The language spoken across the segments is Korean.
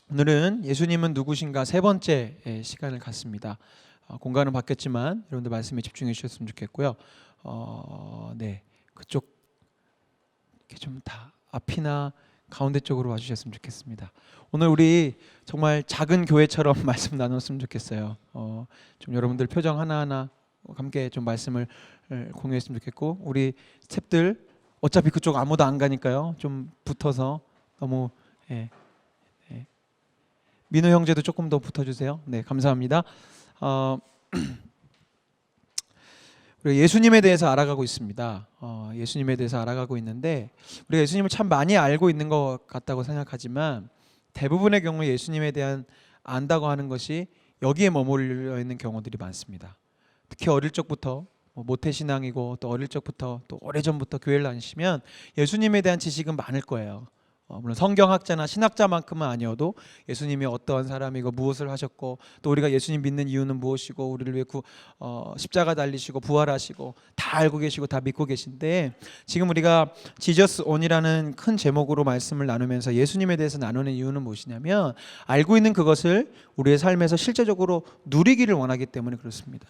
오늘은 예수님은 누구신가 세 번째 시간을 갖습니다. 공간은 바뀌었지만 여러분들 말씀에 집중해 주셨으면 좋겠고요. 네, 그쪽 이렇게 좀 다 앞이나 가운데 쪽으로 와주셨으면 좋겠습니다. 오늘 우리 정말 작은 교회처럼 말씀 나눴으면 좋겠어요. 좀 여러분들 표정 하나하나 함께 좀 말씀을 공유했으면 좋겠고, 우리 스태프들 어차피 그쪽 아무도 안 가니까요. 좀 붙어서 너무 민호 형제도 조금 더 붙어주세요. 네, 감사합니다. 우리가 예수님에 대해서 알아가고 있습니다. 예수님에 대해서 알아가고 있는데, 우리가 예수님을 참 많이 알고 있는 것 같다고 생각하지만 대부분의 경우 예수님에 대한 안다고 하는 것이 여기에 머물러 있는 경우들이 많습니다. 특히 어릴 적부터 모태신앙이고 또 어릴 적부터 또 오래전부터 교회를 다니시면 예수님에 대한 지식은 많을 거예요. 물론 성경학자나 신학자만큼은 아니어도 예수님이 어떠한 사람이고 무엇을 하셨고 또 우리가 예수님 믿는 이유는 무엇이고 우리를 위해 십자가 달리시고 부활하시고 다 알고 계시고 다 믿고 계신데, 지금 우리가 지저스 온이라는 큰 제목으로 말씀을 나누면서 예수님에 대해서 나누는 이유는 무엇이냐면, 알고 있는 그것을 우리의 삶에서 실제적으로 누리기를 원하기 때문에 그렇습니다.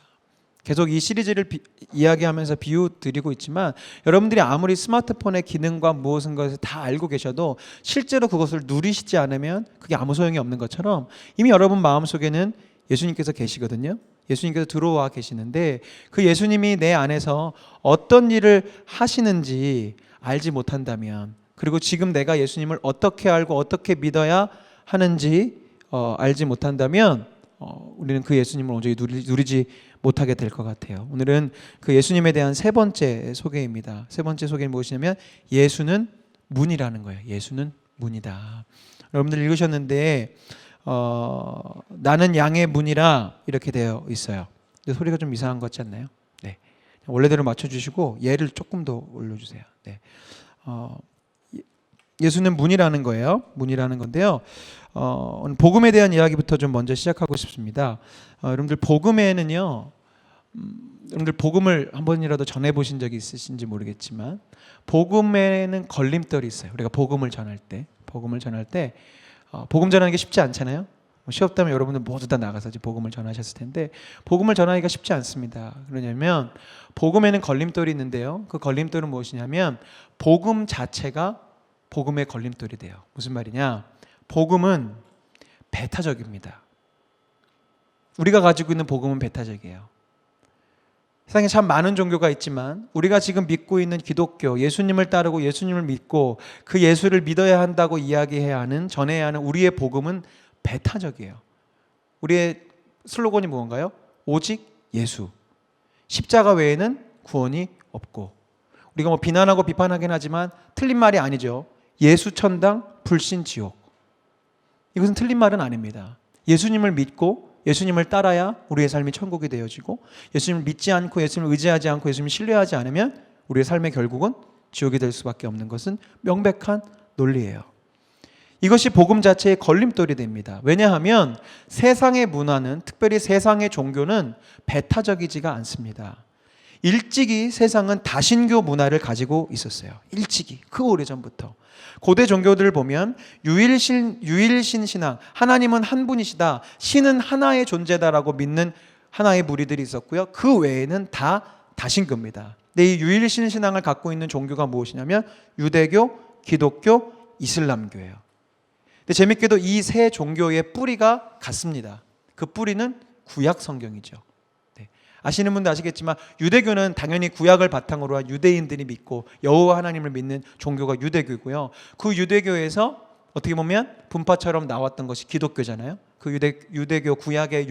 계속 이 시리즈를 이야기하면서 비유 드리고 있지만, 여러분들이 아무리 스마트폰의 기능과 무엇인 것을 다 알고 계셔도 실제로 그것을 누리시지 않으면 그게 아무 소용이 없는 것처럼, 이미 여러분 마음속에는 예수님께서 계시거든요. 예수님께서 들어와 계시는데 그 예수님이 내 안에서 어떤 일을 하시는지 알지 못한다면, 그리고 지금 내가 예수님을 어떻게 알고 어떻게 믿어야 하는지 알지 못한다면 우리는 그 예수님을 온전히 누리지 못하게 될 것 같아요. 오늘은 그 예수님에 대한 세 번째 소개입니다. 세 번째 소개는 무엇이냐면 예수는 문이라는 거예요. 예수는 문이다. 여러분들 읽으셨는데 나는 양의 문이라 이렇게 되어 있어요. 근데 소리가 좀 이상한 것 같지 않나요? 네, 원래대로 맞춰주시고 얘를 조금 더 올려주세요. 네, 예수는 문이라는 거예요. 문이라는 건데요. 오늘 복음에 대한 이야기부터 좀 먼저 시작하고 싶습니다. 여러분들 복음에는요, 여러분들 복음을 한 번이라도 전해보신 적이 있으신지 모르겠지만 복음에는 걸림돌이 있어요. 우리가 복음을 전할 때 복음 전하는 게 쉽지 않잖아요. 쉬웠다면 여러분들 모두 다 나가서 복음을 전하셨을 텐데 복음을 전하기가 쉽지 않습니다. 그러냐면 복음에는 걸림돌이 있는데요. 그 걸림돌은 무엇이냐면 복음 자체가 복음의 걸림돌이 돼요. 무슨 말이냐? 복음은 배타적입니다. 우리가 가지고 있는 복음은 배타적이에요. 세상에 참 많은 종교가 있지만 우리가 지금 믿고 있는 기독교, 예수님을 따르고 예수님을 믿고 그 예수를 믿어야 한다고 이야기해야 하는, 전해야 하는 우리의 복음은 배타적이에요. 우리의 슬로건이 무언가요? 오직 예수. 십자가 외에는 구원이 없고. 우리가 비난하고 비판하긴 하지만 틀린 말이 아니죠. 예수 천당, 불신 지옥. 이것은 틀린 말은 아닙니다. 예수님을 믿고 예수님을 따라야 우리의 삶이 천국이 되어지고, 예수님을 믿지 않고 예수님을 의지하지 않고 예수님을 신뢰하지 않으면 우리의 삶의 결국은 지옥이 될 수밖에 없는 것은 명백한 논리예요. 이것이 복음 자체의 걸림돌이 됩니다. 왜냐하면 세상의 문화는, 특별히 세상의 종교는 배타적이지가 않습니다. 일찍이 세상은 다신교 문화를 가지고 있었어요. 일찍이, 그 오래전부터. 고대 종교들을 보면 유일신 신앙, 하나님은 한 분이시다, 신은 하나의 존재다라고 믿는 하나의 무리들이 있었고요. 그 외에는 다 다신교입니다. 근데 이 유일신 신앙을 갖고 있는 종교가 무엇이냐면 유대교, 기독교, 이슬람교예요. 근데 재밌게도 이 세 종교의 뿌리가 같습니다. 그 뿌리는 구약 성경이죠. 아시는 분도 아시겠지만 유대교는 당연히 구약을 바탕으로 한 유대인들이 믿고 여호와 하나님을 믿는 종교가 유대교고요. 그 유대교에서 어떻게 보면 분파처럼 나왔던 것이 기독교잖아요. 그 유대교 구약의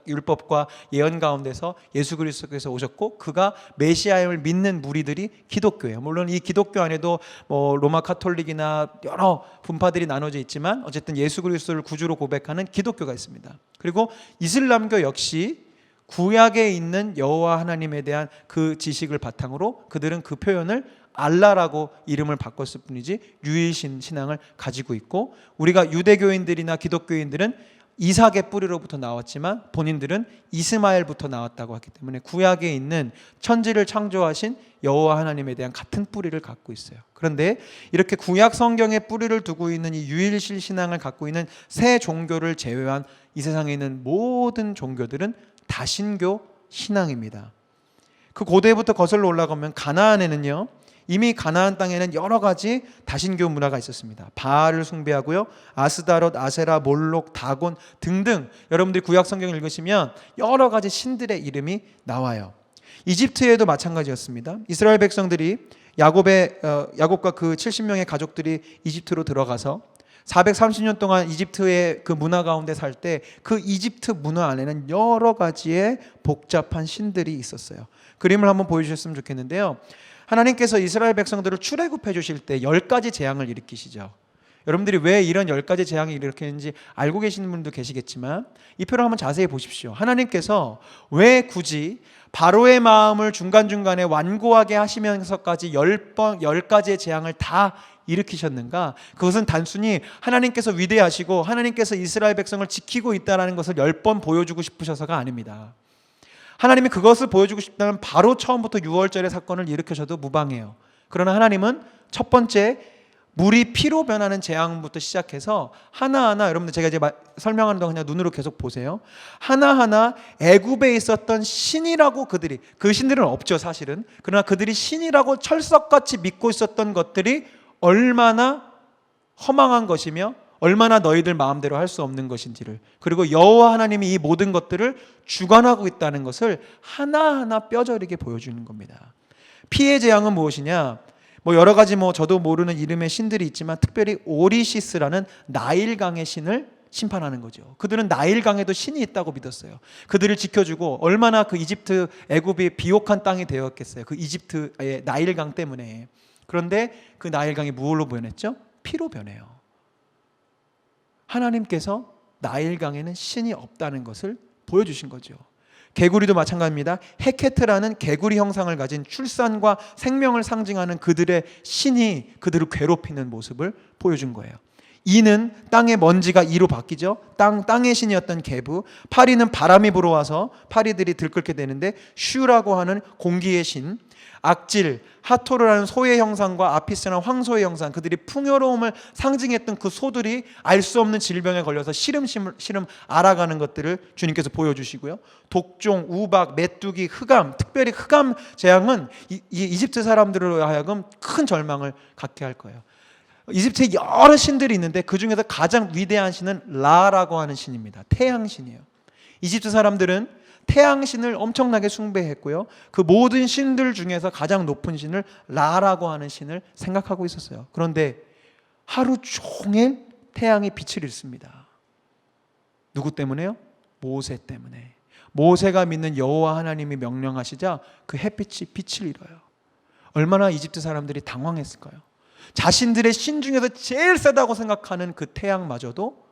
율법과 예언 가운데서 예수 그리스도께서 오셨고 그가 메시아임을 믿는 무리들이 기독교예요. 물론 이 기독교 안에도 로마 카톨릭이나 여러 분파들이 나눠져 있지만 어쨌든 예수 그리스도를 구주로 고백하는 기독교가 있습니다. 그리고 이슬람교 역시 구약에 있는 여호와 하나님에 대한 그 지식을 바탕으로 그들은 그 표현을 알라라고 이름을 바꿨을 뿐이지 유일신 신앙을 가지고 있고, 우리가 유대교인들이나 기독교인들은 이삭의 뿌리로부터 나왔지만 본인들은 이스마엘부터 나왔다고 하기 때문에 구약에 있는 천지를 창조하신 여호와 하나님에 대한 같은 뿌리를 갖고 있어요. 그런데 이렇게 구약 성경의 뿌리를 두고 있는 이 유일신 신앙을 갖고 있는 새 종교를 제외한 이 세상에 있는 모든 종교들은 다신교 신앙입니다. 그 고대부터 거슬러 올라가면 가나안에는요, 이미 가나안 땅에는 여러 가지 다신교 문화가 있었습니다. 바알을 숭배하고요, 아스다롯, 아세라, 몰록, 다곤 등등 여러분들이 구약 성경을 읽으시면 여러 가지 신들의 이름이 나와요. 이집트에도 마찬가지였습니다. 이스라엘 백성들이 야곱과 그 70명의 가족들이 이집트로 들어가서 430년 동안 이집트의 그 문화 가운데 살 때 그 이집트 문화 안에는 여러 가지의 복잡한 신들이 있었어요. 그림을 한번 보여주셨으면 좋겠는데요. 하나님께서 이스라엘 백성들을 출애굽해 주실 때 10가지 재앙을 일으키시죠. 여러분들이 왜 이런 10가지 재앙을 일으키는지 알고 계시는 분도 계시겠지만 이 표를 한번 자세히 보십시오. 하나님께서 왜 굳이 바로의 마음을 중간중간에 완고하게 하시면서까지 10가지의 재앙을 다 일으키셨는가? 그것은 단순히 하나님께서 위대하시고 하나님께서 이스라엘 백성을 지키고 있다는 것을 10번 보여주고 싶으셔서가 아닙니다. 하나님이 그것을 보여주고 싶다면 바로 처음부터 6월절의 사건을 일으켜셔도 무방해요. 그러나 하나님은 첫 번째 물이 피로 변하는 재앙부터 시작해서 하나하나, 여러분들 제가 이제 설명하는 동안 그냥 눈으로 계속 보세요. 하나하나 애굽에 있었던 신이라고 그 신들은 없죠 사실은. 그러나 그들이 신이라고 철석같이 믿고 있었던 것들이 얼마나 허망한 것이며 얼마나 너희들 마음대로 할 수 없는 것인지를, 그리고 여호와 하나님이 이 모든 것들을 주관하고 있다는 것을 하나하나 뼈저리게 보여주는 겁니다. 피해 재앙은 무엇이냐? 여러 가지 저도 모르는 이름의 신들이 있지만 특별히 오리시스라는 나일강의 신을 심판하는 거죠. 그들은 나일강에도 신이 있다고 믿었어요. 그들을 지켜주고 얼마나 그 이집트 애굽이 비옥한 땅이 되었겠어요. 그 이집트의 나일강 때문에. 그런데 그 나일강이 무엇로 변했죠? 피로 변해요. 하나님께서 나일강에는 신이 없다는 것을 보여주신 거죠. 개구리도 마찬가지입니다. 헤케트라는 개구리 형상을 가진 출산과 생명을 상징하는 그들의 신이 그들을 괴롭히는 모습을 보여준 거예요. 이는 땅의 먼지가 이로 바뀌죠. 땅의 신이었던 게브. 파리는 바람이 불어와서 파리들이 들끓게 되는데 슈라고 하는 공기의 신. 악질, 하토르라는 소의 형상과 아피스라는 황소의 형상, 그들이 풍요로움을 상징했던 그 소들이 알 수 없는 질병에 걸려서 시름 알아가는 것들을 주님께서 보여주시고요. 독종, 우박, 메뚜기, 흑암, 특별히 흑암 재앙은 이집트 사람들로 하여금 큰 절망을 갖게 할 거예요. 이집트에 여러 신들이 있는데 그 중에서 가장 위대한 신은 라라고 하는 신입니다. 태양신이에요. 이집트 사람들은 태양신을 엄청나게 숭배했고요. 그 모든 신들 중에서 가장 높은 신을 라라고 하는 신을 생각하고 있었어요. 그런데 하루 종일 태양이 빛을 잃습니다. 누구 때문에요? 모세 때문에. 모세가 믿는 여호와 하나님이 명령하시자 그 햇빛이 빛을 잃어요. 얼마나 이집트 사람들이 당황했을까요? 자신들의 신 중에서 제일 세다고 생각하는 그 태양마저도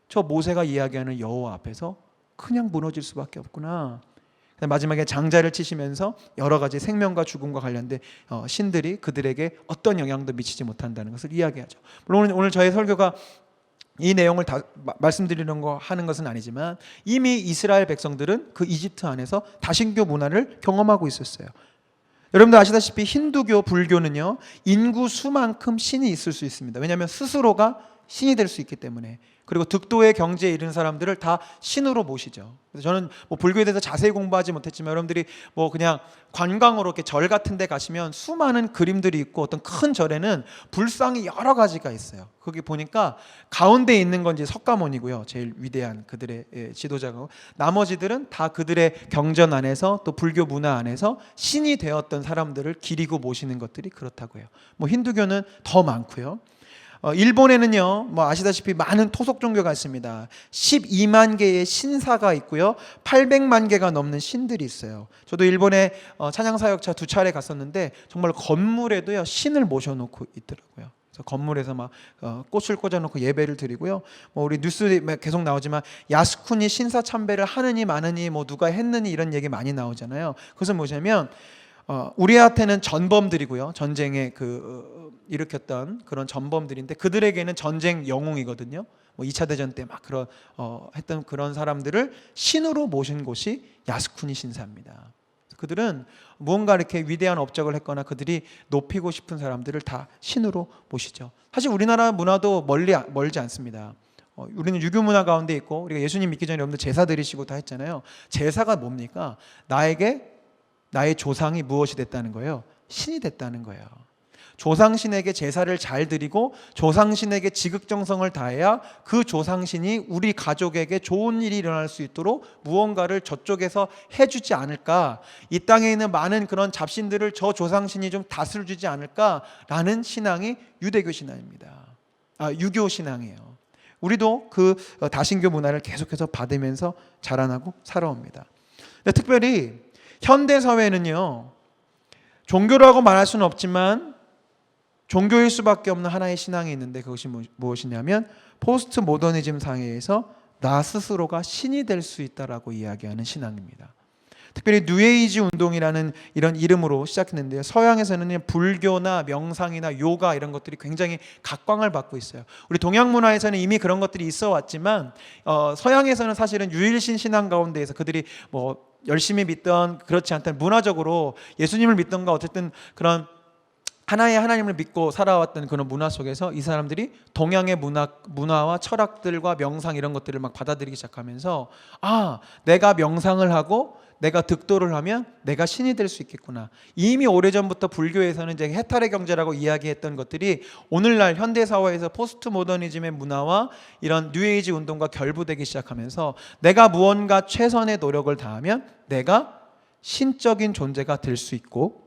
저 모세가 이야기하는 여호와 앞에서 그냥 무너질 수밖에 없구나. 마지막에 장자를 치시면서 여러 가지 생명과 죽음과 관련된 신들이 그들에게 어떤 영향도 미치지 못한다는 것을 이야기하죠. 물론 오늘 저의 설교가 이 내용을 다 말씀드리는 거 하는 것은 아니지만 이미 이스라엘 백성들은 그 이집트 안에서 다신교 문화를 경험하고 있었어요. 여러분들 아시다시피 힌두교, 불교는요 인구 수만큼 신이 있을 수 있습니다. 왜냐하면 스스로가 신이 될 수 있기 때문에. 그리고 득도의 경지에 이른 사람들을 다 신으로 모시죠. 그래서 저는 불교에 대해서 자세히 공부하지 못했지만 여러분들이 그냥 관광으로 이렇게 절 같은 데 가시면 수많은 그림들이 있고 어떤 큰 절에는 불상이 여러 가지가 있어요. 거기 보니까 가운데 있는 건 이제 석가모니고요. 제일 위대한 그들의 지도자고, 나머지들은 다 그들의 경전 안에서 또 불교 문화 안에서 신이 되었던 사람들을 기리고 모시는 것들이 그렇다고 해요. 힌두교는 더 많고요. 일본에는요, 아시다시피 많은 토속 종교가 있습니다. 12만 개의 신사가 있고요, 800만 개가 넘는 신들이 있어요. 저도 일본에 찬양사역차 2차례 갔었는데 정말 건물에도요 신을 모셔놓고 있더라고요. 그래서 건물에서 꽃을 꽂아놓고 예배를 드리고요. 우리 뉴스에 계속 나오지만 야스쿠니 신사 참배를 하느니 마느니 누가 했느니 이런 얘기 많이 나오잖아요. 그것은 뭐냐면 우리한테는 전범들이고요. 전쟁에 일으켰던 그런 전범들인데 그들에게는 전쟁 영웅이거든요. 뭐 2차 대전 때 막 그런 했던 그런 사람들을 신으로 모신 곳이 야스쿠니 신사입니다. 그들은 무언가 이렇게 위대한 업적을 했거나 그들이 높이고 싶은 사람들을 다 신으로 모시죠. 사실 우리나라 문화도 멀지 않습니다. 우리는 유교 문화 가운데 있고, 우리가 예수님 믿기 전에 여러분들 제사 드리시고 다 했잖아요. 제사가 뭡니까? 나에게 나의 조상이 무엇이 됐다는 거예요? 신이 됐다는 거예요. 조상신에게 제사를 잘 드리고 조상신에게 지극정성을 다해야 그 조상신이 우리 가족에게 좋은 일이 일어날 수 있도록 무언가를 저쪽에서 해주지 않을까, 이 땅에 있는 많은 그런 잡신들을 저 조상신이 좀 다스려주지 않을까라는 신앙이 유대교 신앙입니다. 유교 신앙이에요. 우리도 그 다신교 문화를 계속해서 받으면서 자라나고 살아옵니다. 특별히 현대 사회는요, 종교라고 말할 수는 없지만 종교일 수밖에 없는 하나의 신앙이 있는데, 그것이 무엇이냐면 포스트 모더니즘 상에서 나 스스로가 신이 될 수 있다라고 이야기하는 신앙입니다. 특별히 뉴에이지 운동이라는 이런 이름으로 시작했는데요, 서양에서는 불교나 명상이나 요가 이런 것들이 굉장히 각광을 받고 있어요. 우리 동양 문화에서는 이미 그런 것들이 있어 왔지만 서양에서는 사실은 유일신 신앙 가운데에서 그들이 뭐 열심히 믿던 그렇지 않던 문화적으로 예수님을 믿던가 어쨌든 그런 하나의 하나님을 믿고 살아왔던 그런 문화 속에서 이 사람들이 동양의 문화와 철학들과 명상 이런 것들을 막 받아들이기 시작하면서, 내가 명상을 하고 내가 득도를 하면 내가 신이 될 수 있겠구나. 이미 오래전부터 불교에서는 이제 해탈의 경제라고 이야기했던 것들이 오늘날 현대사회에서 포스트 모더니즘의 문화와 이런 뉴에이지 운동과 결부되기 시작하면서 내가 무언가 최선의 노력을 다하면 내가 신적인 존재가 될 수 있고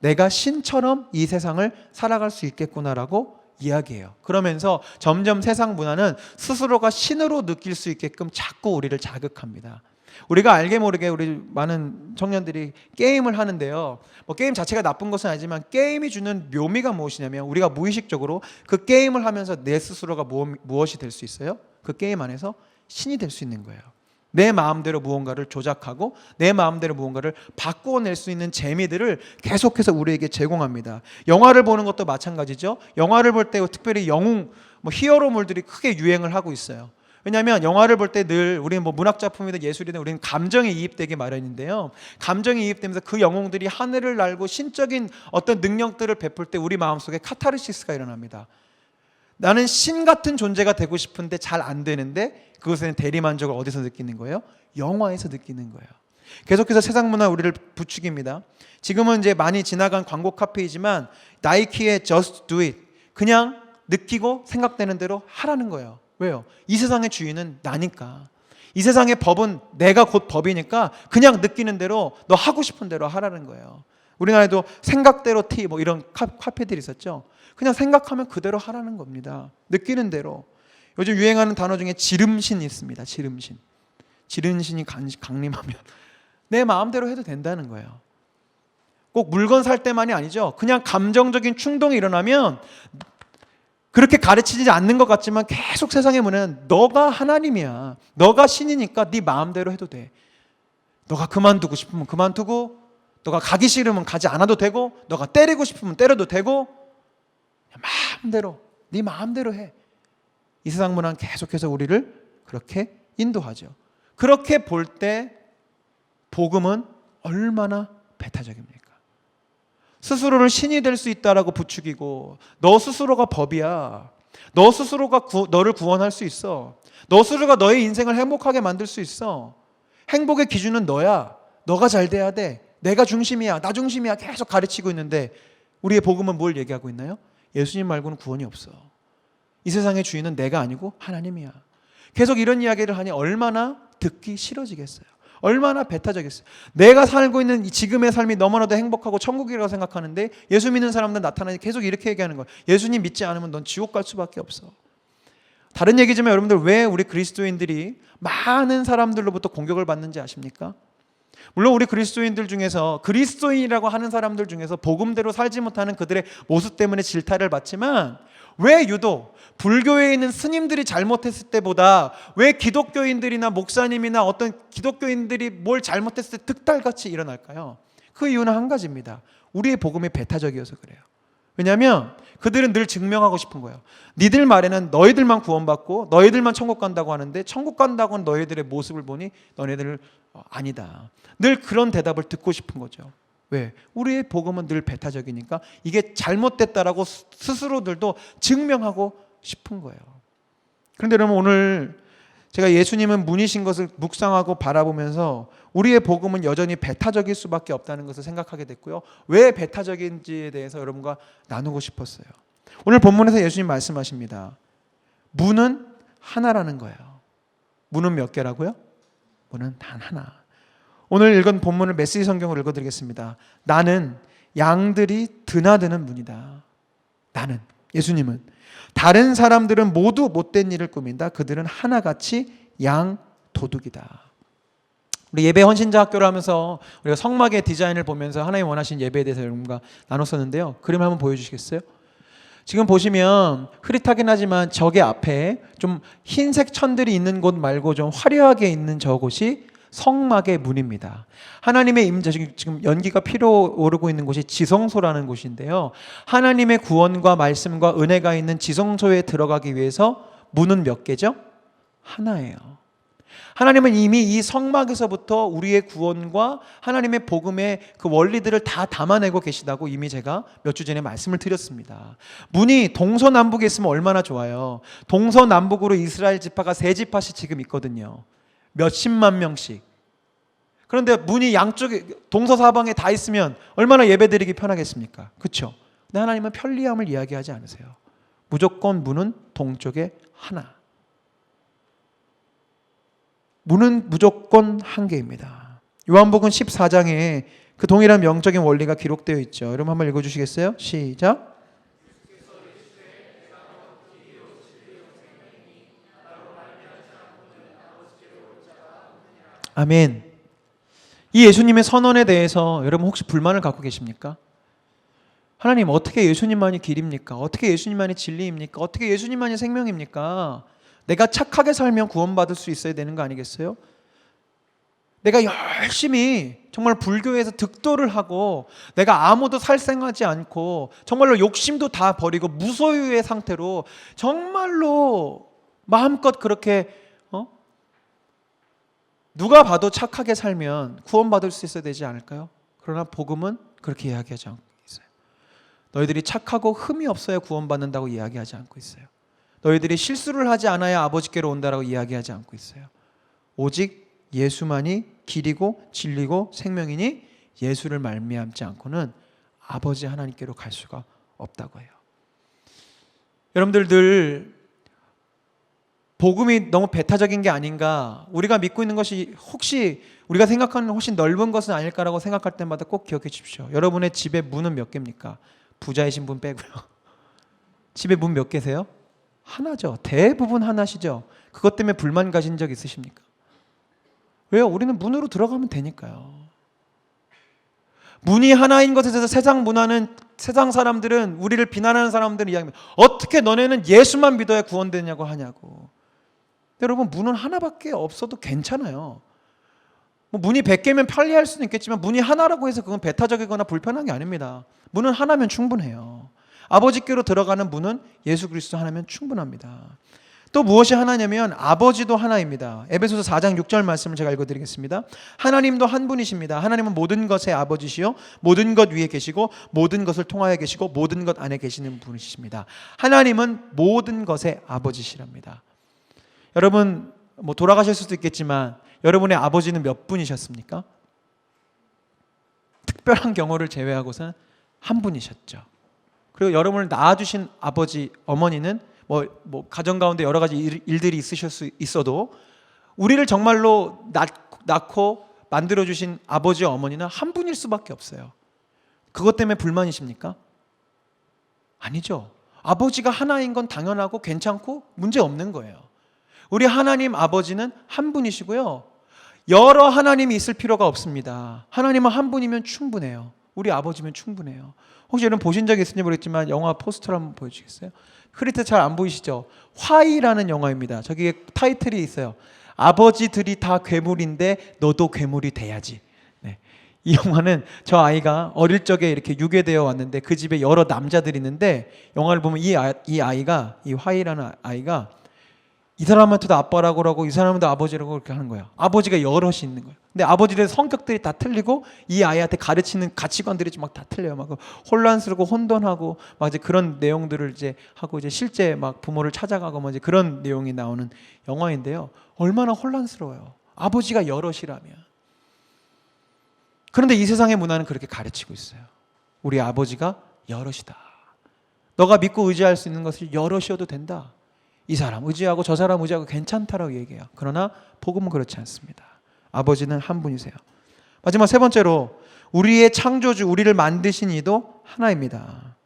내가 신처럼 이 세상을 살아갈 수 있겠구나라고 이야기해요. 그러면서 점점 세상 문화는 스스로가 신으로 느낄 수 있게끔 자꾸 우리를 자극합니다. 우리가 알게 모르게 우리 많은 청년들이 게임을 하는데요, 뭐 게임 자체가 나쁜 것은 아니지만 게임이 주는 묘미가 무엇이냐면 우리가 무의식적으로 그 게임을 하면서 내 스스로가 무엇이 될 수 있어요? 그 게임 안에서 신이 될 수 있는 거예요. 내 마음대로 무언가를 조작하고 내 마음대로 무언가를 바꾸어낼 수 있는 재미들을 계속해서 우리에게 제공합니다. 영화를 보는 것도 마찬가지죠. 영화를 볼 때 특별히 영웅, 히어로물들이 크게 유행을 하고 있어요. 왜냐하면 영화를 볼 때 늘 우리는 뭐 문학작품이든 예술이든 우리는 감정에 이입되기 마련인데요, 감정에 이입되면서 그 영웅들이 하늘을 날고 신적인 어떤 능력들을 베풀 때 우리 마음속에 카타르시스가 일어납니다. 나는 신 같은 존재가 되고 싶은데 잘 안 되는데 그것은 대리만족을 어디서 느끼는 거예요? 영화에서 느끼는 거예요. 계속해서 세상 문화 우리를 부추깁니다. 지금은 이제 많이 지나간 광고 카페이지만 나이키의 Just Do It, 그냥 느끼고 생각되는 대로 하라는 거예요. 왜요? 이 세상의 주인은 나니까. 이 세상의 법은 내가 곧 법이니까 그냥 느끼는 대로 너 하고 싶은 대로 하라는 거예요. 우리나라에도 생각대로 티 뭐 이런 카페들이 있었죠. 그냥 생각하면 그대로 하라는 겁니다. 느끼는 대로. 요즘 유행하는 단어 중에 지름신이 있습니다. 지름신이 강림하면 내 마음대로 해도 된다는 거예요. 꼭 물건 살 때만이 아니죠. 그냥 감정적인 충동이 일어나면 그렇게 가르치지 않는 것 같지만 계속 세상의 문화는 너가 하나님이야, 너가 신이니까 네 마음대로 해도 돼. 너가 그만두고 싶으면 그만두고, 너가 가기 싫으면 가지 않아도 되고, 너가 때리고 싶으면 때려도 되고, 마음대로 네 마음대로 해. 이 세상 문화는 계속해서 우리를 그렇게 인도하죠. 그렇게 볼 때 복음은 얼마나 배타적입니까? 스스로를 신이 될 수 있다라고 부추기고, 너 스스로가 법이야, 너 스스로가 너를 구원할 수 있어, 너 스스로가 너의 인생을 행복하게 만들 수 있어, 행복의 기준은 너야, 너가 잘 돼야 돼, 내가 중심이야, 나 중심이야 계속 가르치고 있는데 우리의 복음은 뭘 얘기하고 있나요? 예수님 말고는 구원이 없어. 이 세상의 주인은 내가 아니고 하나님이야. 계속 이런 이야기를 하니 얼마나 듣기 싫어지겠어요. 얼마나 배타적이겠어요. 내가 살고 있는 지금의 삶이 너무나도 행복하고 천국이라고 생각하는데 예수 믿는 사람들 나타나니 계속 이렇게 얘기하는 거예요. 예수님 믿지 않으면 넌 지옥 갈 수밖에 없어. 다른 얘기지만 여러분들, 왜 우리 그리스도인들이 많은 사람들로부터 공격을 받는지 아십니까? 물론 우리 그리스도인들 중에서, 그리스도인이라고 하는 사람들 중에서 복음대로 살지 못하는 그들의 모습 때문에 질타를 받지만, 왜 유독 불교에 있는 스님들이 잘못했을 때보다 왜 기독교인들이나 목사님이나 어떤 기독교인들이 뭘 잘못했을 때 득달같이 일어날까요? 그 이유는 한 가지입니다. 우리의 복음이 배타적이어서 그래요. 왜냐하면 그들은 늘 증명하고 싶은 거예요. 니들 말에는 너희들만 구원받고 너희들만 천국 간다고 하는데 천국 간다고는 너희들의 모습을 보니 너네들 아니다. 늘 그런 대답을 듣고 싶은 거죠. 왜? 우리의 복음은 늘 배타적이니까 이게 잘못됐다라고 스스로들도 증명하고 싶은 거예요. 그런데 여러분, 오늘 제가 예수님은 문이신 것을 묵상하고 바라보면서 우리의 복음은 여전히 배타적일 수밖에 없다는 것을 생각하게 됐고요. 왜 배타적인지에 대해서 여러분과 나누고 싶었어요. 오늘 본문에서 예수님 말씀하십니다. 문은 하나라는 거예요. 문은 몇 개라고요? 문은 단 하나. 오늘 읽은 본문을 메시지 성경으로 읽어드리겠습니다. 나는 양들이 드나드는 문이다. 나는, 예수님은 다른 사람들은 모두 못된 일을 꾸민다. 그들은 하나같이 양 도둑이다. 우리 예배 헌신자 학교를 하면서 우리가 성막의 디자인을 보면서 하나님 원하신 예배에 대해서 여러분과 나눴었는데요. 그림 한번 보여주시겠어요? 지금 보시면 흐릿하긴 하지만 저게 앞에 좀 흰색 천들이 있는 곳 말고 좀 화려하게 있는 저곳이 성막의 문입니다. 하나님의 임재, 지금 연기가 피어오르고 있는 곳이 지성소라는 곳인데요. 하나님의 구원과 말씀과 은혜가 있는 지성소에 들어가기 위해서 문은 몇 개죠? 하나예요. 하나님은 이미 이 성막에서부터 우리의 구원과 하나님의 복음의 그 원리들을 다 담아내고 계시다고 이미 제가 몇 주 전에 말씀을 드렸습니다. 문이 동서남북에 있으면 얼마나 좋아요. 동서남북으로 이스라엘 지파가 세 지파씩 지금 있거든요. 몇십만 명씩. 그런데 문이 양쪽에 동서사방에 다 있으면 얼마나 예배드리기 편하겠습니까? 그렇죠? 근데 하나님은 편리함을 이야기하지 않으세요. 무조건 문은 동쪽에 하나. 문은 무조건 한 개입니다. 요한복음 14장에 그 동일한 영적인 원리가 기록되어 있죠. 여러분 한번 읽어주시겠어요? 시작. 아멘. 이 예수님의 선언에 대해서 여러분 혹시 불만을 갖고 계십니까? 하나님, 어떻게 예수님만이 길입니까? 어떻게 예수님만이 진리입니까? 어떻게 예수님만이 생명입니까? 내가 착하게 살면 구원받을 수 있어야 되는 거 아니겠어요? 내가 열심히 정말 불교에서 득도를 하고 내가 아무도 살생하지 않고 정말로 욕심도 다 버리고 무소유의 상태로 정말로 마음껏 그렇게 누가 봐도 착하게 살면 구원받을 수 있어야 되지 않을까요? 그러나 복음은 그렇게 이야기하지 않고 있어요. 너희들이 착하고 흠이 없어야 구원받는다고 이야기하지 않고 있어요. 너희들이 실수를 하지 않아야 아버지께로 온다라고 이야기하지 않고 있어요. 오직 예수만이 길이고 진리고 생명이니 예수를 말미암지 않고는 아버지 하나님께로 갈 수가 없다고 해요. 여러분들 늘 복음이 너무 배타적인 게 아닌가, 우리가 믿고 있는 것이 혹시 우리가 생각하는 훨씬 넓은 것은 아닐까라고 생각할 때마다 꼭 기억해 주십시오. 여러분의 집에 문은 몇 개입니까? 부자이신 분 빼고요. 집에 문 몇 개세요? 하나죠. 대부분 하나시죠. 그것 때문에 불만 가진 적 있으십니까? 왜요? 우리는 문으로 들어가면 되니까요. 문이 하나인 것에 대해서 세상 문화는, 세상 사람들은, 우리를 비난하는 사람들은 이야기합니다. 어떻게 너네는 예수만 믿어야 구원되냐고 하냐고. 여러분, 문은 하나밖에 없어도 괜찮아요. 뭐 문이 100개면 편리할 수는 있겠지만 문이 하나라고 해서 그건 배타적이거나 불편한 게 아닙니다. 문은 하나면 충분해요. 아버지께로 들어가는 문은 예수 그리스도 하나면 충분합니다. 또 무엇이 하나냐면 아버지도 하나입니다. 에베소서 4장 6절 말씀을 제가 읽어드리겠습니다. 하나님도 한 분이십니다. 하나님은 모든 것의 아버지시요 모든 것 위에 계시고 모든 것을 통하여 계시고 모든 것 안에 계시는 분이십니다. 하나님은 모든 것의 아버지시랍니다. 여러분 뭐 돌아가실 수도 있겠지만 여러분의 아버지는 몇 분이셨습니까? 특별한 경우를 제외하고서는 한 분이셨죠. 그리고 여러분을 낳아주신 아버지, 어머니는 뭐 가정 가운데 여러 가지 일들이 있으실 수 있어도 우리를 정말로 낳고 만들어주신 아버지, 어머니는 한 분일 수밖에 없어요. 그것 때문에 불만이십니까? 아니죠. 아버지가 하나인 건 당연하고 괜찮고 문제 없는 거예요. 우리 하나님 아버지는 한 분이시고요. 여러 하나님이 있을 필요가 없습니다. 하나님은 한 분이면 충분해요. 우리 아버지면 충분해요. 혹시 여러분 보신 적이 있을지 모르겠지만 영화 포스터를 한번 보여주시겠어요? 흐릿해 잘 안 보이시죠? 화이라는 영화입니다. 저기 타이틀이 있어요. 아버지들이 다 괴물인데 너도 괴물이 돼야지. 네. 이 영화는 저 아이가 어릴 적에 이렇게 유괴되어 왔는데 그 집에 여러 남자들이 있는데 영화를 보면 이 아이가, 이 화이라는 아이가 이 사람한테도 아빠라고 하고 이 사람한테도 아버지라고 그렇게 하는 거야. 아버지가 여럿이 있는 거야. 근데 아버지의 성격들이 다 틀리고 이 아이한테 가르치는 가치관들이 막 다 틀려요. 막 혼란스럽고 혼돈하고 막 이제 그런 내용들을 이제 하고 이제 실제 막 부모를 찾아가고 뭐 이제 그런 내용이 나오는 영화인데요. 얼마나 혼란스러워요. 아버지가 여럿이라면. 그런데 이 세상의 문화는 그렇게 가르치고 있어요. 우리 아버지가 여럿이다. 너가 믿고 의지할 수 있는 것을 여럿이어도 된다. 이 사람 의지하고 저 사람 의지하고 괜찮다라고 얘기해요. 그러나 복음은 그렇지 않습니다. 아버지는 한 분이세요. 마지막 세 번째로 우리의 창조주, 우리를 만드신 이도 하나입니다.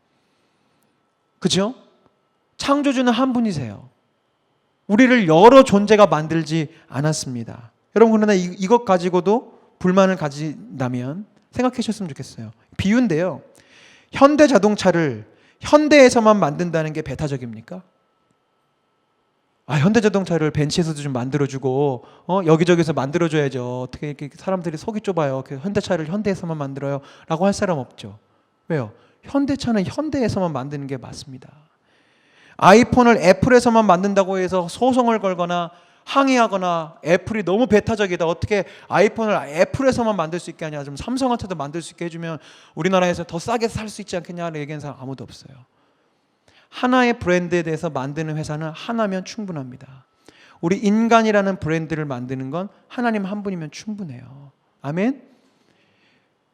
그렇죠? 창조주는 한 분이세요. 우리를 여러 존재가 만들지 않았습니다. 여러분 그러나 이것 가지고도 불만을 가진다면 생각해 주셨으면 좋겠어요. 비유인데요. 현대 자동차를 현대에서만 만든다는 게 배타적입니까? 현대 자동차를 벤치에서도 좀 만들어주고 여기저기서 만들어줘야죠. 어떻게 이렇게 사람들이 속이 좁아요. 현대차를 현대에서만 만들어요 라고 할 사람 없죠. 왜요? 현대차는 현대에서만 만드는 게 맞습니다. 아이폰을 애플에서만 만든다고 해서 소송을 걸거나 항의하거나 애플이 너무 배타적이다. 어떻게 아이폰을 애플에서만 만들 수 있게 하냐. 좀 삼성한테도 만들 수 있게 해주면 우리나라에서 더 싸게 살 수 있지 않겠냐를 얘기하는 사람 아무도 없어요. 하나의 브랜드에 대해서 만드는 회사는 하나면 충분합니다. 우리 인간이라는 브랜드를 만드는 건 하나님 한 분이면 충분해요. 아멘?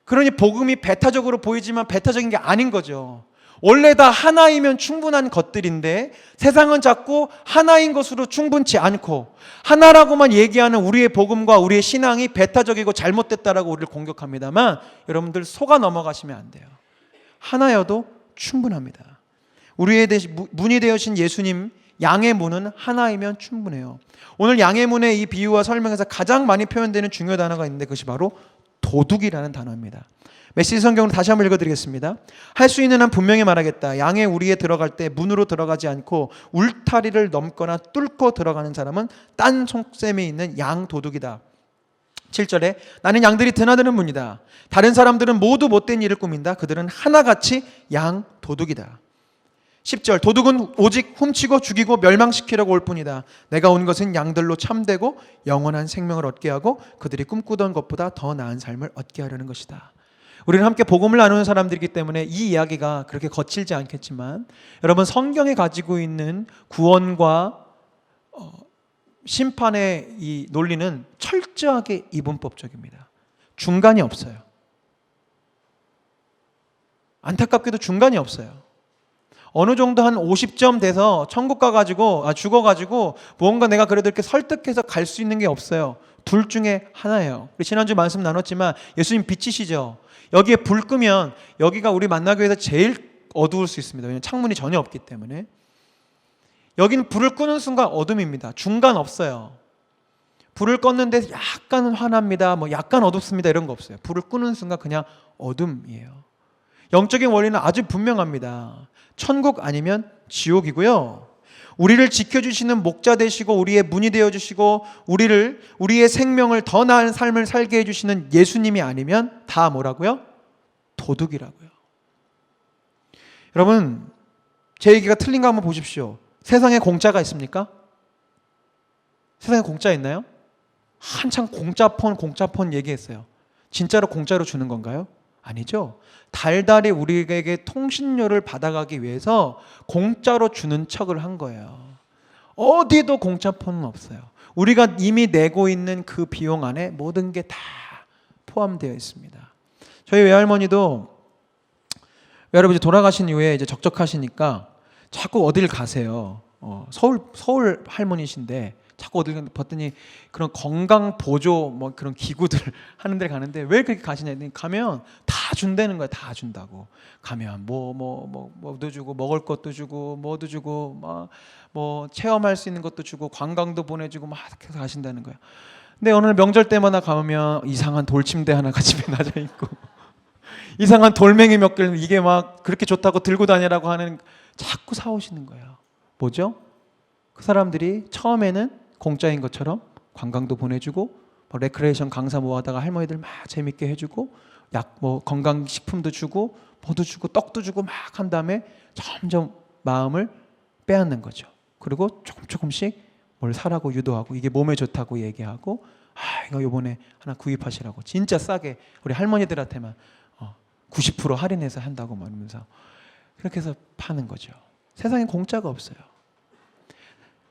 그러니 복음이 배타적으로 보이지만 배타적인 게 아닌 거죠. 원래 다 하나이면 충분한 것들인데 세상은 자꾸 하나인 것으로 충분치 않고 하나라고만 얘기하는 우리의 복음과 우리의 신앙이 배타적이고 잘못됐다라고 우리를 공격합니다만 여러분들 속아 넘어가시면 안 돼요. 하나여도 충분합니다. 우리의 문이 되어신 예수님 양의 문은 하나이면 충분해요. 오늘 양의 문의 이 비유와 설명에서 가장 많이 표현되는 중요 단어가 있는데 그것이 바로 도둑이라는 단어입니다. 메시지 성경으로 다시 한번 읽어드리겠습니다. 할 수 있는 한 분명히 말하겠다. 양의 우리에 들어갈 때 문으로 들어가지 않고 울타리를 넘거나 뚫고 들어가는 사람은 딴 속셈에 있는 양 도둑이다. 7절에 나는 양들이 드나드는 문이다. 다른 사람들은 모두 못된 일을 꾸민다. 그들은 하나같이 양 도둑이다. 10절 도둑은 오직 훔치고 죽이고 멸망시키려고 올 뿐이다. 내가 온 것은 양들로 참되고 영원한 생명을 얻게 하고 그들이 꿈꾸던 것보다 더 나은 삶을 얻게 하려는 것이다. 우리는 함께 복음을 나누는 사람들이기 때문에 이 이야기가 그렇게 거칠지 않겠지만 여러분 성경에 가지고 있는 구원과 심판의 이 논리는 철저하게 이분법적입니다. 중간이 없어요. 안타깝게도 중간이 없어요. 어느 정도 한 50점 돼서 천국 가가지고 죽어가지고 뭔가 내가 그래도 이렇게 설득해서 갈 수 있는 게 없어요. 둘 중에 하나예요. 우리 지난주 말씀 나눴지만 예수님 빛이시죠. 여기에 불 끄면 여기가 우리 만나교회에서 제일 어두울 수 있습니다. 왜냐하면 창문이 전혀 없기 때문에. 여기는 불을 끄는 순간 어둠입니다. 중간 없어요. 불을 껐는데 약간 환합니다. 뭐 약간 어둡습니다. 이런 거 없어요. 불을 끄는 순간 그냥 어둠이에요. 영적인 원리는 아주 분명합니다. 천국 아니면 지옥이고요. 우리를 지켜주시는 목자 되시고 우리의 문이 되어주시고 우리의 생명을 더 나은 삶을 살게 해주시는 예수님이 아니면 다 뭐라고요? 도둑이라고요. 여러분 제 얘기가 틀린 거 한번 보십시오. 세상에 공짜가 있습니까? 세상에 공짜 있나요? 한창 공짜폰 얘기했어요. 진짜로 공짜로 주는 건가요? 아니죠. 달달이 우리에게 통신료를 받아가기 위해서 공짜로 주는 척을 한 거예요. 어디도 공짜폰은 없어요. 우리가 이미 내고 있는 그 비용 안에 모든 게 다 포함되어 있습니다. 저희 외할머니도 외할아버지 돌아가신 이후에 이제 적적하시니까 자꾸 어딜 가세요. 서울 할머니신데 자꾸 어딜 봤더니 그런 건강 보조 뭐 그런 기구들 하는 데 가는데 왜 그렇게 가시냐 했더니 가면 다 준다는 거야. 다 준다고. 가면 뭐도 주고 먹을 것도 주고 뭐도 주고 뭐 체험할 수 있는 것도 주고 관광도 보내주고 막 이렇게 해서 가신다는 거야. 근데 어느 명절 때마다 가면 이상한 돌침대 하나가 집에 놔져 있고 이상한 돌멩이 몇 개 이게 막 그렇게 좋다고 들고 다니라고 하는 자꾸 사오시는 거예요. 뭐죠? 그 사람들이 처음에는 공짜인 것처럼 관광도 보내주고 뭐 레크레이션 강사 모아다가 할머니들 막 재밌게 해주고 약 뭐 건강식품도 주고 뭐도 주고 떡도 주고 막 한 다음에 점점 마음을 빼앗는 거죠. 그리고 조금씩 뭘 사라고 유도하고 이게 몸에 좋다고 얘기하고 이거 요번에 하나 구입하시라고 진짜 싸게 우리 할머니들한테만 90% 할인해서 한다고 말하면서 그렇게 해서 파는 거죠. 세상에 공짜가 없어요.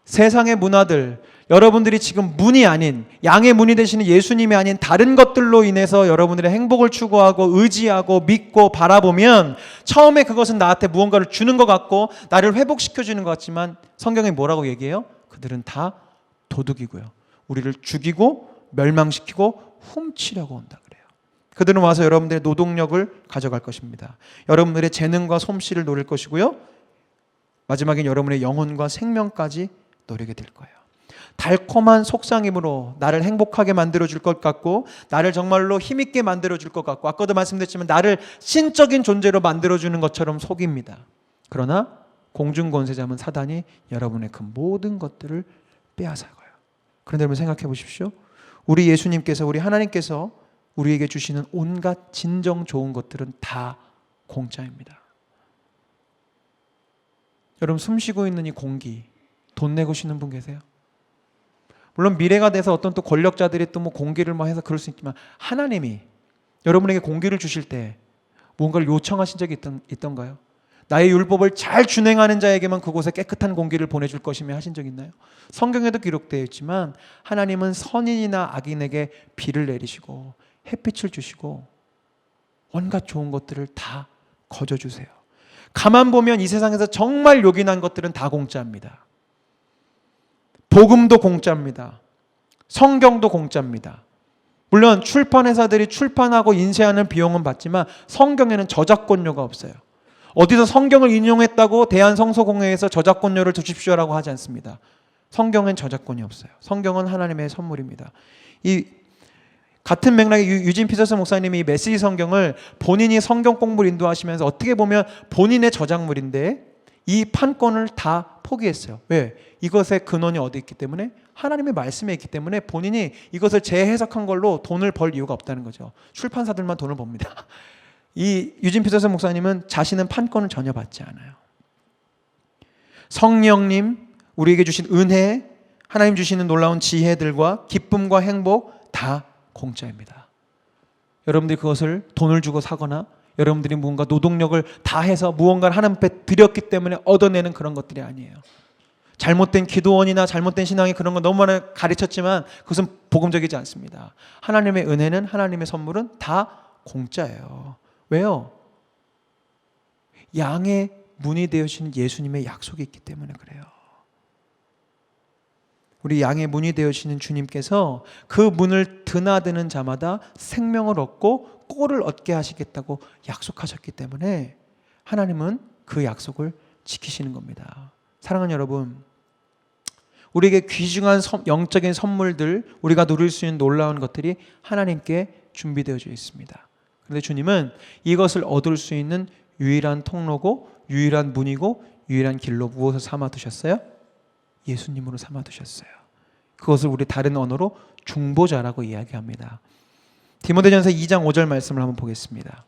세상의 문화들, 여러분들이 지금 문이 아닌 양의 문이 되시는 예수님이 아닌 다른 것들로 인해서 여러분들의 행복을 추구하고 의지하고 믿고 바라보면 처음에 그것은 나한테 무언가를 주는 것 같고 나를 회복시켜주는 것 같지만 성경에 뭐라고 얘기해요? 그들은 다 도둑이고요. 우리를 죽이고 멸망시키고 훔치려고 온다 그래요. 그들은 와서 여러분들의 노동력을 가져갈 것입니다. 여러분들의 재능과 솜씨를 노릴 것이고요. 마지막엔 여러분의 영혼과 생명까지 노리게 될 거예요. 달콤한 속삭임으로 나를 행복하게 만들어줄 것 같고 나를 정말로 힘있게 만들어줄 것 같고 아까도 말씀드렸지만 나를 신적인 존재로 만들어주는 것처럼 속입니다. 그러나 공중권세자는 사단이 여러분의 그 모든 것들을 빼앗아가요. 그런데 여러분 생각해 보십시오. 우리 예수님께서 우리 하나님께서 우리에게 주시는 온갖 진정 좋은 것들은 다 공짜입니다. 여러분 숨 쉬고 있는 이 공기 돈 내고 쉬는 분 계세요? 물론 미래가 돼서 어떤 또 권력자들이 또 뭐 공기를 뭐 해서 그럴 수 있지만 하나님이 여러분에게 공기를 주실 때 무언가를 요청하신 적이 있던가요? 나의 율법을 잘 준행하는 자에게만 그곳에 깨끗한 공기를 보내줄 것이며 하신 적 있나요? 성경에도 기록되어 있지만 하나님은 선인이나 악인에게 비를 내리시고 햇빛을 주시고 온갖 좋은 것들을 다 거저주세요. 가만 보면 이 세상에서 정말 요긴한 것들은 다 공짜입니다. 복음도 공짜입니다. 성경도 공짜입니다. 물론 출판회사들이 출판하고 인쇄하는 비용은 받지만 성경에는 저작권료가 없어요. 어디서 성경을 인용했다고 대한성서공회에서 저작권료를 주십시오라고 하지 않습니다. 성경엔 저작권이 없어요. 성경은 하나님의 선물입니다. 이 같은 맥락의 유진 피터슨 목사님이 이 메시지 성경을 본인이 성경 공부를 인도하시면서 어떻게 보면 본인의 저작물인데 이 판권을 다 포기했어요. 왜? 이것의 근원이 어디 있기 때문에 하나님의 말씀에 있기 때문에 본인이 이것을 재해석한 걸로 돈을 벌 이유가 없다는 거죠. 출판사들만 돈을 법니다. 이 유진 피터슨 목사님은 자신은 판권을 전혀 받지 않아요. 성령님, 우리에게 주신 은혜, 하나님 주시는 놀라운 지혜들과 기쁨과 행복 다 공짜입니다. 여러분들이 그것을 돈을 주고 사거나 여러분들이 무언가 노동력을 다해서 무언가를 하나님 앞에 드렸기 때문에 얻어내는 그런 것들이 아니에요. 잘못된 기도원이나 잘못된 신앙이 그런 거 너무 많이 가르쳤지만 그것은 복음적이지 않습니다. 하나님의 은혜는 하나님의 선물은 다 공짜예요. 왜요? 양의 문이 되어주신 예수님의 약속이 있기 때문에 그래요. 우리 양의 문이 되어주시는 주님께서 그 문을 드나드는 자마다 생명을 얻고 꼴을 얻게 하시겠다고 약속하셨기 때문에 하나님은 그 약속을 지키시는 겁니다. 사랑하는 여러분, 우리에게 귀중한 영적인 선물들, 우리가 누릴 수 있는 놀라운 것들이 하나님께 준비되어져 있습니다. 그런데 주님은 이것을 얻을 수 있는 유일한 통로고 유일한 문이고 유일한 길로 무엇을 삼아두셨어요? 예수님으로 삼아두셨어요. 그것을 우리 다른 언어로 중보자라고 이야기합니다. 디모데전서 2장 5절 말씀을 한번 보겠습니다.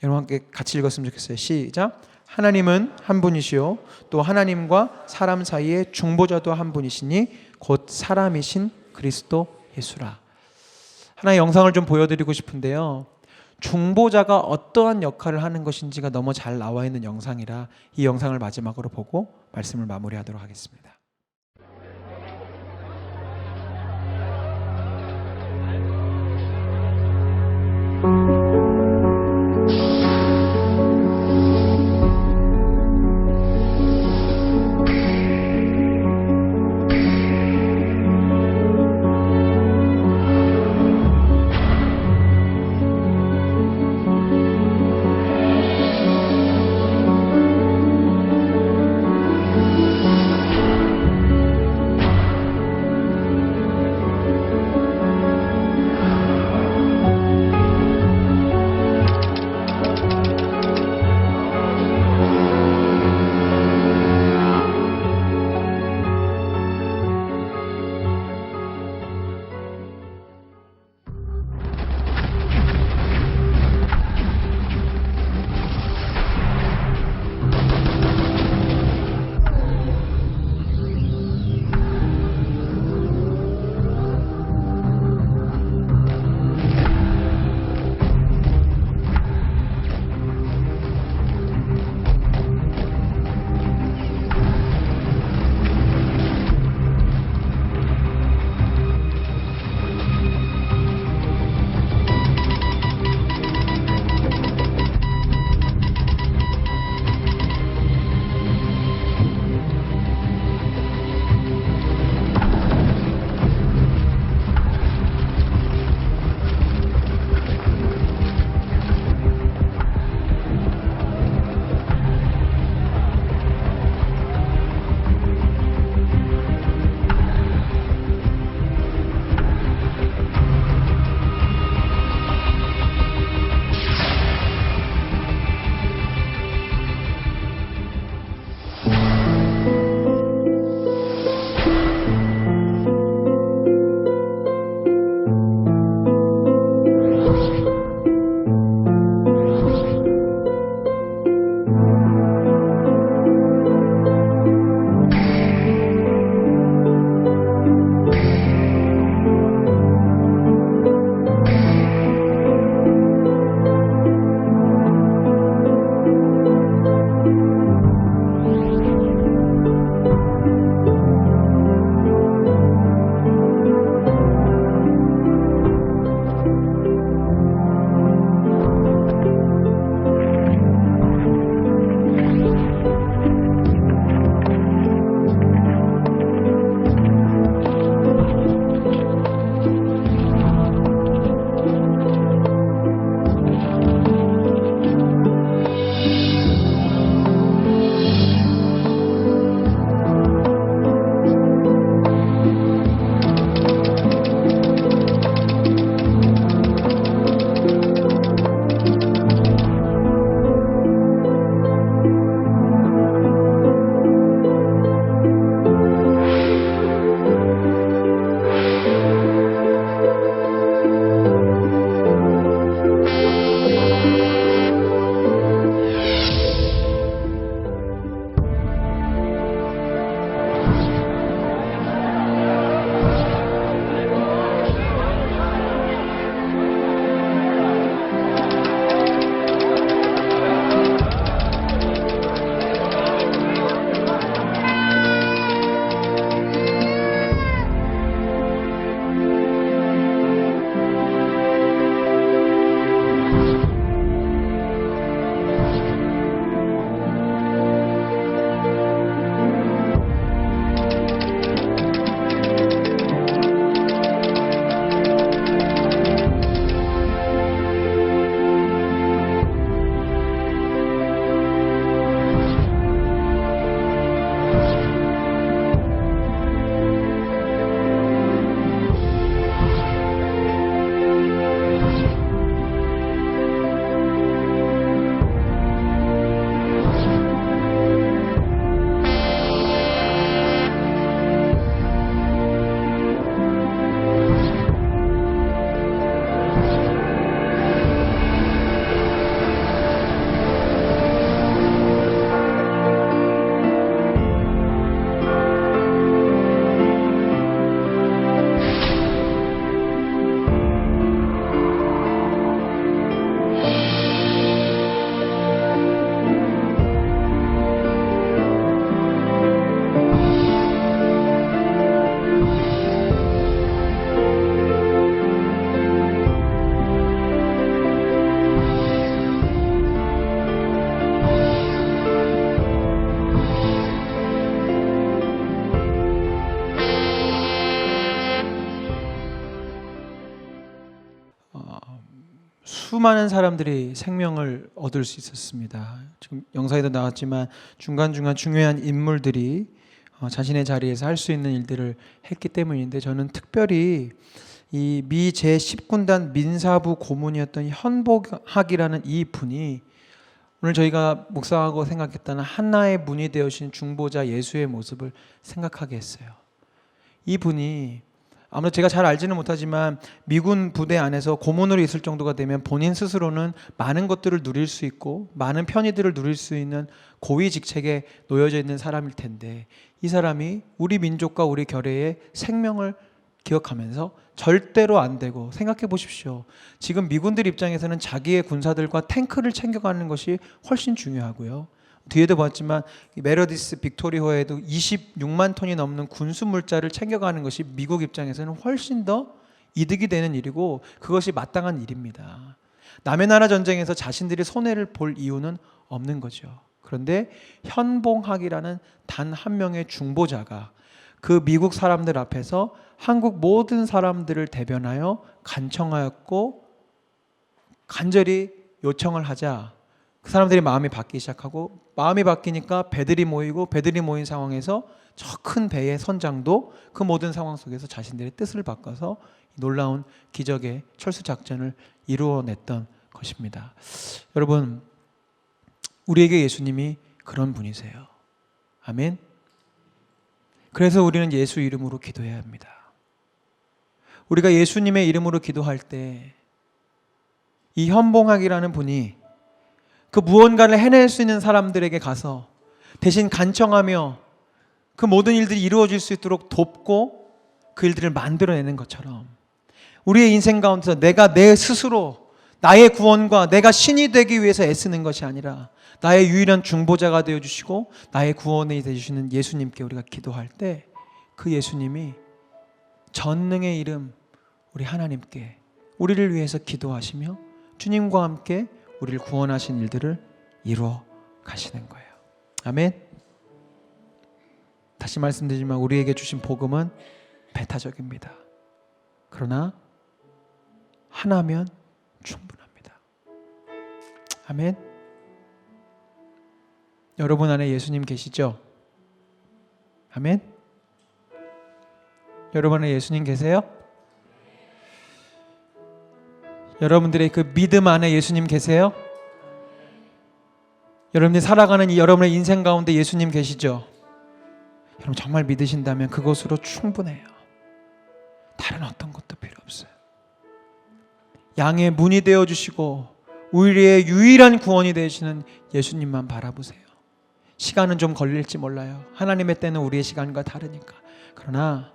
여러분 함께 같이 읽었으면 좋겠어요. 시작. 하나님은 한 분이시요 또 하나님과 사람 사이에 중보자도 한 분이시니 곧 사람이신 그리스도 예수라. 하나의 영상을 좀 보여드리고 싶은데요. 중보자가 어떠한 역할을 하는 것인지가 너무 잘 나와 있는 영상이라 이 영상을 마지막으로 보고 말씀을 마무리하도록 하겠습니다. 수많은 사람들이 생명을 얻을 수 있었습니다. 지금 영상에도 나왔지만 중간중간 중요한 인물들이 자신의 자리에서 할 수 있는 일들을 했기 때문인데, 저는 특별히 이 미 제10군단 민사부 고문이었던 현복학이라는 이 분이 오늘 저희가 묵상하고 생각했다는 하나의 문이 되어주신 중보자 예수의 모습을 생각하게 했어요. 이 분이 아무래도 제가 잘 알지는 못하지만 미군 부대 안에서 고문으로 있을 정도가 되면 본인 스스로는 많은 것들을 누릴 수 있고 많은 편의들을 누릴 수 있는 고위 직책에 놓여져 있는 사람일 텐데, 이 사람이 우리 민족과 우리 결의의 생명을 기억하면서 절대로 안 되고, 생각해 보십시오. 지금 미군들 입장에서는 자기의 군사들과 탱크를 챙겨가는 것이 훨씬 중요하고요. 뒤에도 봤지만 메러디스 빅토리호에도 26만 톤이 넘는 군수 물자를 챙겨가는 것이 미국 입장에서는 훨씬 더 이득이 되는 일이고, 그것이 마땅한 일입니다. 남의 나라 전쟁에서 자신들이 손해를 볼 이유는 없는 거죠. 그런데 현봉학이라는 단 한 명의 중보자가 그 미국 사람들 앞에서 한국 모든 사람들을 대변하여 간청하였고, 간절히 요청을 하자 그 사람들이 마음이 바뀌기 시작하고, 마음이 바뀌니까 배들이 모이고, 배들이 모인 상황에서 저 큰 배의 선장도 그 모든 상황 속에서 자신들의 뜻을 바꿔서 놀라운 기적의 철수 작전을 이루어냈던 것입니다. 여러분, 우리에게 예수님이 그런 분이세요. 아멘. 그래서 우리는 예수 이름으로 기도해야 합니다. 우리가 예수님의 이름으로 기도할 때 이 현봉학이라는 분이 그 무언가를 해낼 수 있는 사람들에게 가서 대신 간청하며 그 모든 일들이 이루어질 수 있도록 돕고 그 일들을 만들어내는 것처럼, 우리의 인생 가운데서 내가 내 스스로 나의 구원과 내가 신이 되기 위해서 애쓰는 것이 아니라 나의 유일한 중보자가 되어주시고 나의 구원이 되어주시는 예수님께 우리가 기도할 때, 그 예수님이 전능의 이름 우리 하나님께 우리를 위해서 기도하시며 주님과 함께 우리를 구원하신 일들을 이루어 가시는 거예요. 아멘. 다시 말씀드리지만 우리에게 주신 복음은 배타적입니다. 그러나 하나면 충분합니다. 아멘. 여러분 안에 예수님 계시죠? 아멘. 여러분 안에 예수님 계세요? 여러분들의 그 믿음 안에 예수님 계세요? 여러분들이 살아가는 여러분의 인생 가운데 예수님 계시죠? 여러분 정말 믿으신다면 그것으로 충분해요. 다른 어떤 것도 필요 없어요. 양의 문이 되어주시고 우리의 유일한 구원이 되시는 예수님만 바라보세요. 시간은 좀 걸릴지 몰라요. 하나님의 때는 우리의 시간과 다르니까. 그러나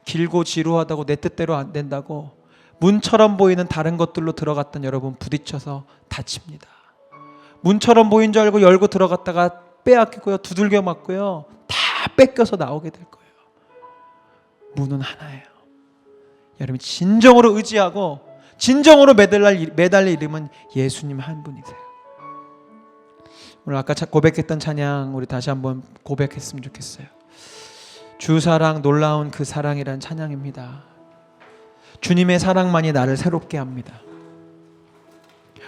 길고 지루하다고 내 뜻대로 안 된다고 문처럼 보이는 다른 것들로 들어갔던 여러분 부딪혀서 다칩니다. 문처럼 보인 줄 알고 열고 들어갔다가 빼앗기고요, 두들겨 맞고요, 다 뺏겨서 나오게 될 거예요. 문은 하나예요. 여러분 진정으로 의지하고 진정으로 매달릴 이름은 예수님 한 분이세요. 오늘 아까 고백했던 찬양 우리 다시 한번 고백했으면 좋겠어요. 주 사랑 놀라운 그 사랑이란 찬양입니다. 주님의 사랑만이 나를 새롭게 합니다.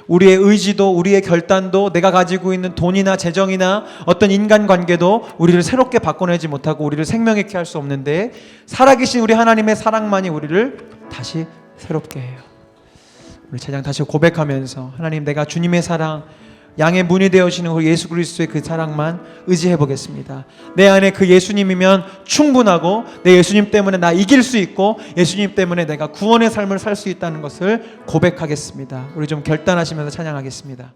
우리의 의지도 우리의 결단도 내가 가지고 있는 돈이나 재정이나 어떤 인간관계도 우리를 새롭게 바꿔내지 못하고 우리를 생명있게 할 수 없는데, 살아계신 우리 하나님의 사랑만이 우리를 다시 새롭게 해요. 우리 찬양 다시 고백하면서, 하나님 내가 주님의 사랑, 양의 문이 되어지는 우리 예수 그리스도의 그 사랑만 의지해 보겠습니다. 내 안에 그 예수님이면 충분하고 내 예수님 때문에 나 이길 수 있고 예수님 때문에 내가 구원의 삶을 살 수 있다는 것을 고백하겠습니다. 우리 좀 결단하시면서 찬양하겠습니다.